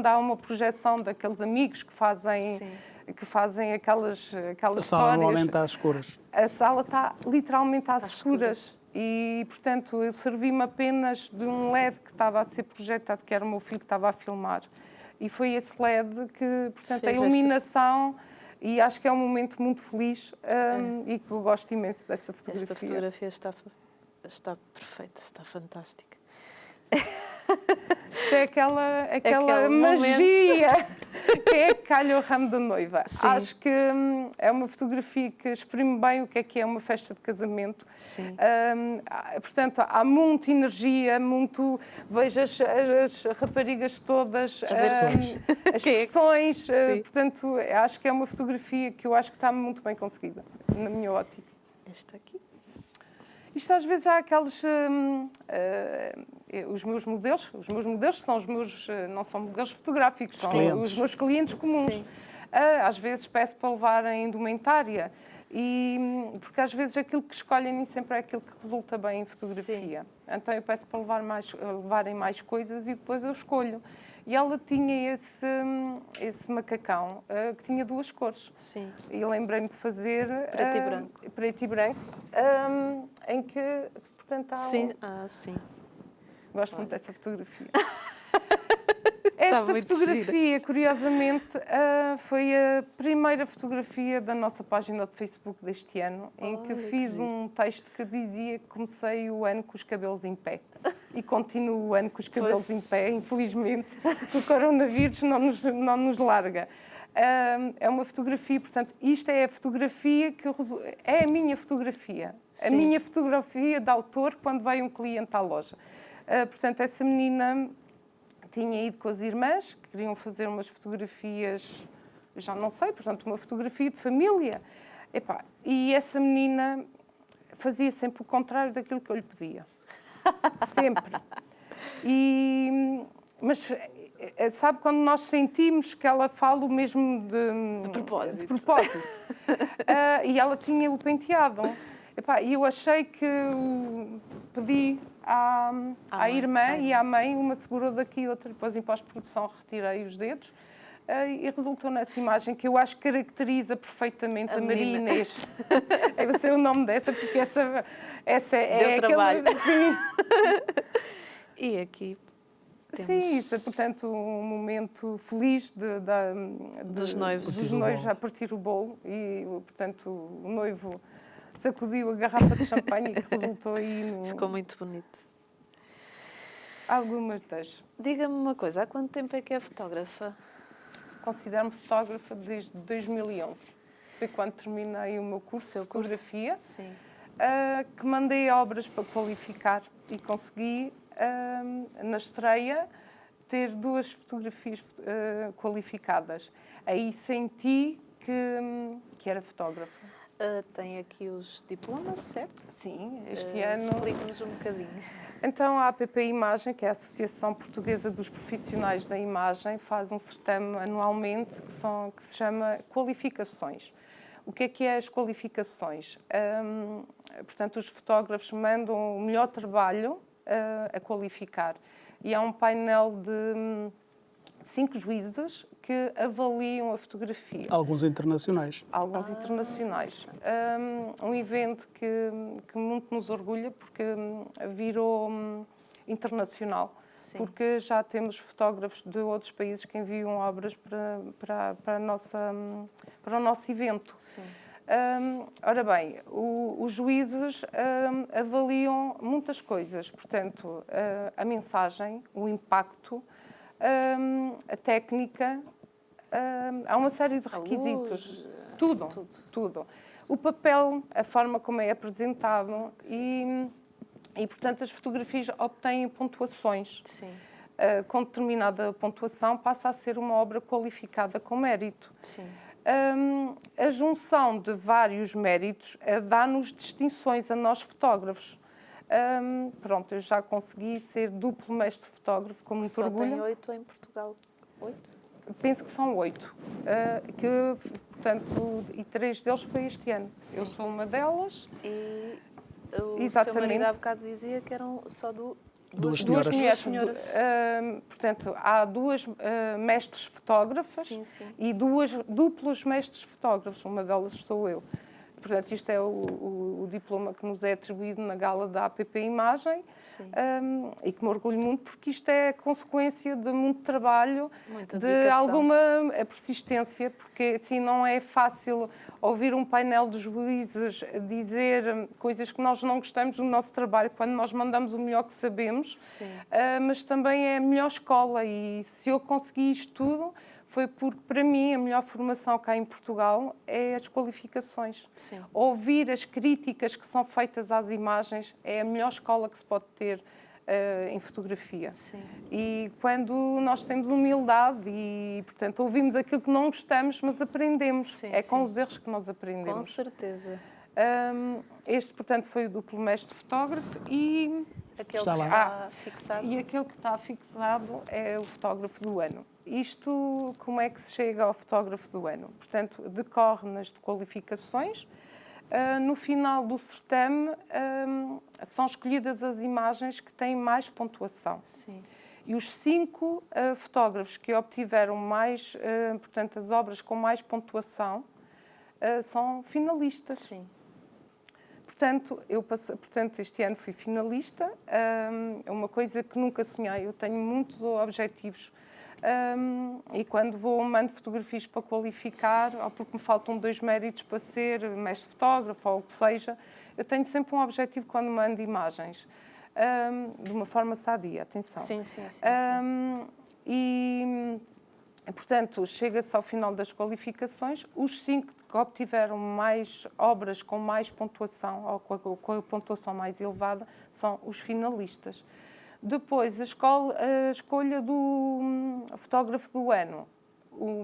há uma projeção daqueles amigos que fazem... Sim. Que fazem aquelas A sala histórias. normalmente está às escuras. A sala está literalmente às escuras. escuras. E, portanto, eu servi-me apenas de um LED que estava a ser projetado, que era o meu filho que estava a filmar. E foi esse LED que, portanto, Fez a iluminação, e acho que é um momento muito feliz e que eu gosto imenso dessa fotografia. Esta fotografia está perfeita, está fantástica. Isto é aquela Aquele magia que é que calha o ramo da noiva. Sim. Acho que é uma fotografia que exprime bem o que é uma festa de casamento. Sim. Portanto, há muita energia, vejo as raparigas todas, as expressões. Sim. Portanto, acho que é uma fotografia que eu acho que está muito bem conseguida, na minha ótica. Esta aqui. Isto às vezes há aqueles... Os meus modelos são os meus, não são modelos fotográficos, são Clientes. os meus clientes comuns. Sim. Às vezes peço para levarem indumentária, porque às vezes aquilo que escolhem nem sempre é aquilo que resulta bem em fotografia. Então eu peço para levarem mais coisas e depois eu escolho. E ela tinha esse macacão que tinha 2 cores. Sim. E lembrei-me de fazer Preto e branco. Preto e branco, em que, portanto, há Sim. Sim. Gosto muito dessa fotografia. Está Esta muito fotografia, curiosamente, foi a primeira fotografia da nossa página de Facebook deste ano, em que Olha, que fiz giro. um texto que dizia que comecei o ano com os cabelos em pé. E continuo o ano com os cabelos Pois. em pé, infelizmente, porque o coronavírus não nos larga. É uma fotografia, portanto, isto é a fotografia que é a minha fotografia. A Sim. minha fotografia de autor quando vai um cliente à loja. Portanto, essa menina tinha ido com as irmãs, que queriam fazer umas fotografias, já não sei, portanto, uma fotografia de família. E essa menina fazia sempre o contrário daquilo que eu lhe pedia. Sempre. Mas sabe quando nós sentimos que ela fala o mesmo de propósito. De propósito. E ela tinha o penteado. E eu achei que pedi à irmã e à mãe, uma segurou daqui e outra, depois em pós-produção retirei os dedos e resultou nessa imagem que eu acho que caracteriza perfeitamente a Maria menina. Inês. Deve ser o nome dessa, porque essa é Deu trabalho. Sim. E aqui temos... Sim, isso é, portanto, um momento feliz Dos noivos. dos noivos a partir o bolo e, portanto, o noivo sacudiu a garrafa de champanhe que resultou aí no... Ficou muito bonito. Algumas das. Diga-me uma coisa, há quanto tempo é que é fotógrafa? Considero-me fotógrafa desde 2011. Foi quando terminei o meu curso de fotografia, Sim. que mandei obras para qualificar e consegui, na estreia, ter 2 fotografias qualificadas. Aí senti que era fotógrafa. Tem aqui os diplomas, certo? Sim, este ano... Explique-nos um bocadinho. Então, a APP Imagem, que é a Associação Portuguesa dos Profissionais da Imagem, faz um certame anualmente que se chama Qualificações. O que é as qualificações? Portanto, os fotógrafos mandam o melhor trabalho a qualificar. E há um painel de 5 juízes que avaliam a fotografia. Alguns internacionais. Alguns internacionais. Um evento que muito nos orgulha, porque virou internacional. Sim. Porque já temos fotógrafos de outros países que enviam obras para o nosso evento. Sim. Ora bem, os juízes avaliam muitas coisas, portanto, a mensagem, o impacto, a técnica, há uma série de requisitos. Tudo. O papel, a forma como é apresentado e portanto, as fotografias obtêm pontuações. Sim. Com determinada pontuação passa a ser uma obra qualificada com mérito. Sim. A junção de vários méritos dá-nos distinções a nós fotógrafos. Pronto, eu já consegui ser duplo mestre fotógrafo, com muito orgulho. Só tem 8 em Portugal. 8? Penso que são 8. Portanto, e 3 deles foi este ano. Sim. Eu sou uma delas. E o Exatamente. seu marido há bocado dizia que eram só Duas Duas senhoras. mulheres. Portanto, há 2 mestres fotógrafas Sim, sim. e 2 duplos mestres fotógrafos. Uma delas sou eu. Portanto, isto é o diploma que nos é atribuído na gala da APP Imagem. Sim. E que me orgulho muito, porque isto é consequência de muito trabalho, Muita de dedicação. alguma persistência, porque assim não é fácil ouvir um painel de juízes dizer coisas que nós não gostamos do nosso trabalho quando nós mandamos o melhor que sabemos, Sim. mas também é a melhor escola. E se eu consegui isto tudo, foi porque, para mim, a melhor formação cá em Portugal é as qualificações. Sim. Ouvir as críticas que são feitas às imagens é a melhor escola que se pode ter em fotografia. Sim. E quando nós temos humildade e, portanto, ouvimos aquilo que não gostamos, mas aprendemos. Sim, é com sim. os erros que nós aprendemos. Com certeza. Este, portanto, foi o duplo mestre fotógrafo e Aquele Está que lá. está fixado. E aquele que está fixado é o fotógrafo do ano. Isto, como é que se chega ao fotógrafo do ano? Portanto, decorre nas qualificações. No final do certame, são escolhidas as imagens que têm mais pontuação. Sim. E os 5 fotógrafos que obtiveram mais, portanto, as obras com mais pontuação, são finalistas. Sim. Portanto, este ano fui finalista. É uma coisa que nunca sonhei. Eu tenho muitos objetivos. E quando mando fotografias para qualificar, ou porque me faltam 2 méritos para ser mestre fotógrafo, ou o que seja, eu tenho sempre um objetivo quando mando imagens. De uma forma sadia, atenção. Sim, sim, sim. E, portanto, chega-se ao final das qualificações, os 5 que obtiveram mais obras com mais pontuação, ou com a pontuação mais elevada, são os finalistas. Depois, a escolha do fotógrafo do ano.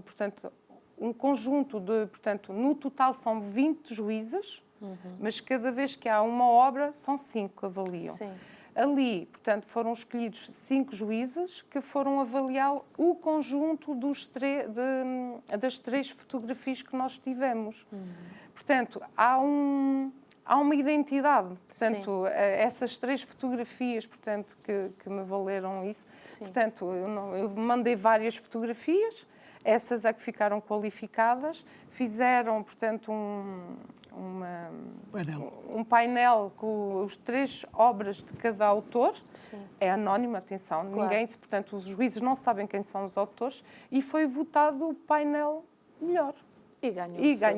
Portanto, um conjunto de... Portanto, no total são 20 juízes, mas cada vez que há uma obra, são 5 que avaliam. Sim. Ali, portanto, foram escolhidos 5 juízes que foram avaliar o conjunto das 3 fotografias que nós tivemos. Portanto, há uma identidade. Portanto, essas 3 fotografias, portanto, que me valeram isso. Sim. Portanto, eu mandei várias fotografias, essas é que ficaram qualificadas, fizeram, portanto, um painel com as 3 obras de cada autor. Sim. É anónimo, atenção, Claro. portanto, os juízes não sabem quem são os autores, e foi votado o painel melhor. E ganhou E o seu.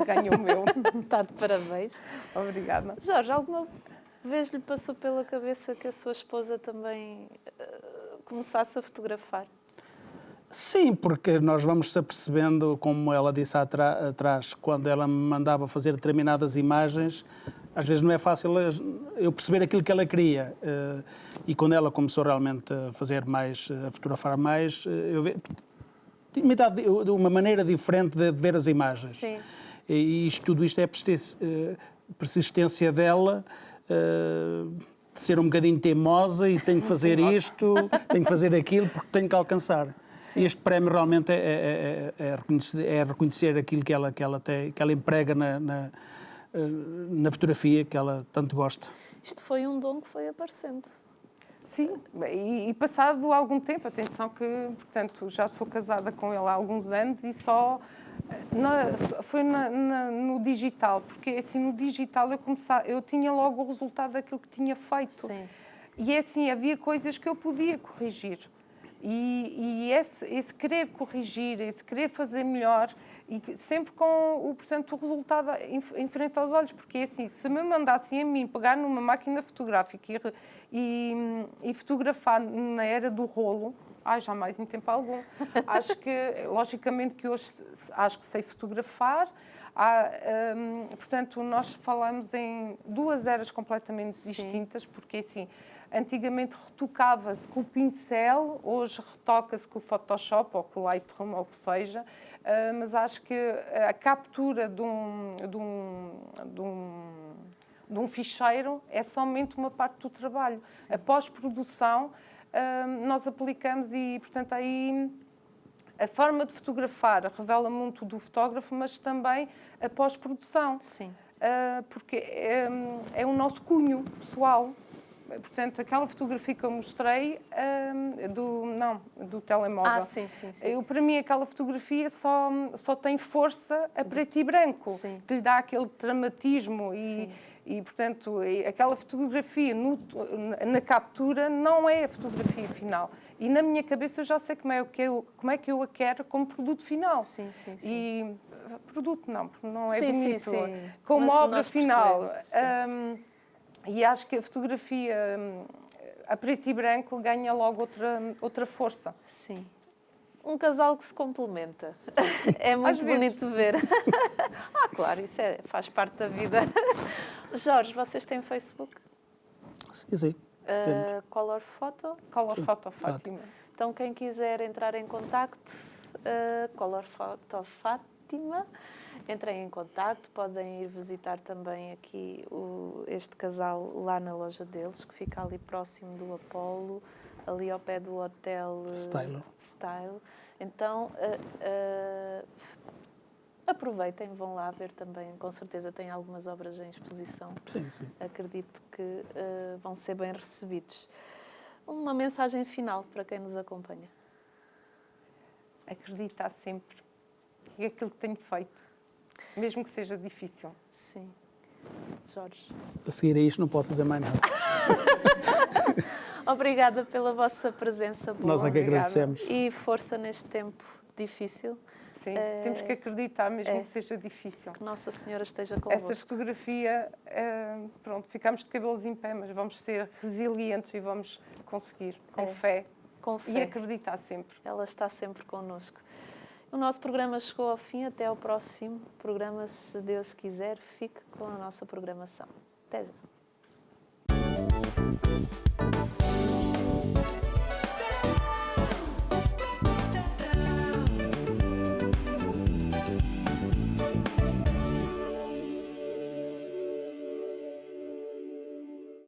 ganhou o meu. Está de parabéns. Obrigada. Jorge, alguma vez lhe passou pela cabeça que a sua esposa também começasse a fotografar? Sim, porque nós vamos se apercebendo, como ela disse atrás, quando ela me mandava fazer determinadas imagens, às vezes não é fácil eu perceber aquilo que ela queria. E quando ela começou realmente a fazer mais, a fotografar mais, tinha-me dado uma maneira diferente de ver as imagens. Sim. E tudo isto é persistência dela, de ser um bocadinho teimosa e tenho que fazer isto, tenho que fazer aquilo, porque tenho que alcançar. Sim. Este prémio realmente é reconhecer aquilo que ela emprega na fotografia, que ela tanto gosta. Isto foi um dom que foi aparecendo. Sim, e passado algum tempo, atenção que, portanto, já sou casada com ele há alguns anos e só foi no digital, porque assim, no digital eu tinha logo o resultado daquilo que tinha feito. Sim. E assim, havia coisas que eu podia corrigir. E esse querer corrigir, esse querer fazer melhor, e sempre com portanto, o resultado em frente aos olhos, porque assim, se me mandassem a mim pegar numa máquina fotográfica e fotografar na era do rolo, jamais em tempo algum. Acho que, logicamente, que hoje acho que sei fotografar. Portanto, nós falamos em 2 eras completamente distintas, porque assim, antigamente retocava-se com o pincel, hoje retoca-se com o Photoshop ou com o Lightroom ou o que seja, mas acho que a captura de um ficheiro é somente uma parte do trabalho. Sim. A pós-produção nós aplicamos e, portanto, aí a forma de fotografar revela muito do fotógrafo, mas também a pós-produção. Sim. Porque é o nosso cunho pessoal. Portanto, aquela fotografia que eu mostrei do telemóvel. Sim. Para mim, aquela fotografia só tem força a preto e branco, Sim. que lhe dá aquele dramatismo e portanto, aquela fotografia na captura não é a fotografia final. E na minha cabeça eu já sei como é que eu a quero como produto final. Sim. E produto não é sim, bonito. Sim. Como mas obra final. E E acho que a fotografia a preto e branco ganha logo outra força. Sim. Um casal que se complementa. É muito bonito de ver. Claro, isso faz parte da vida. Jorge, vocês têm Facebook? Sim. Color Photo? Color Photo Fátima. Então, quem quiser entrar em contacto, Color Photo Fátima. entrem em contacto, podem ir visitar também aqui este casal lá na loja deles, que fica ali próximo do Apolo, ali ao pé do Hotel Style. Então, aproveitem, vão lá ver também, com certeza tem algumas obras em exposição. Sim, sim. Acredito que vão ser bem recebidos. Uma mensagem final para quem nos acompanha. Acreditar sempre que aquilo que tenho feito, mesmo que seja difícil. Sim. Jorge. A seguir a isto não posso dizer mais nada. Obrigada pela vossa presença boa. Nós é que agradecemos. E força neste tempo difícil. Sim, temos que acreditar, mesmo que seja difícil. Que Nossa Senhora esteja convosco. Essa fotografia, pronto, ficamos de cabelos em pé, mas vamos ser resilientes e vamos conseguir, com fé. Com fé. E acreditar sempre. Ela está sempre connosco. O nosso programa chegou ao fim. Até ao próximo programa, se Deus quiser. Fique com a nossa programação. Até já.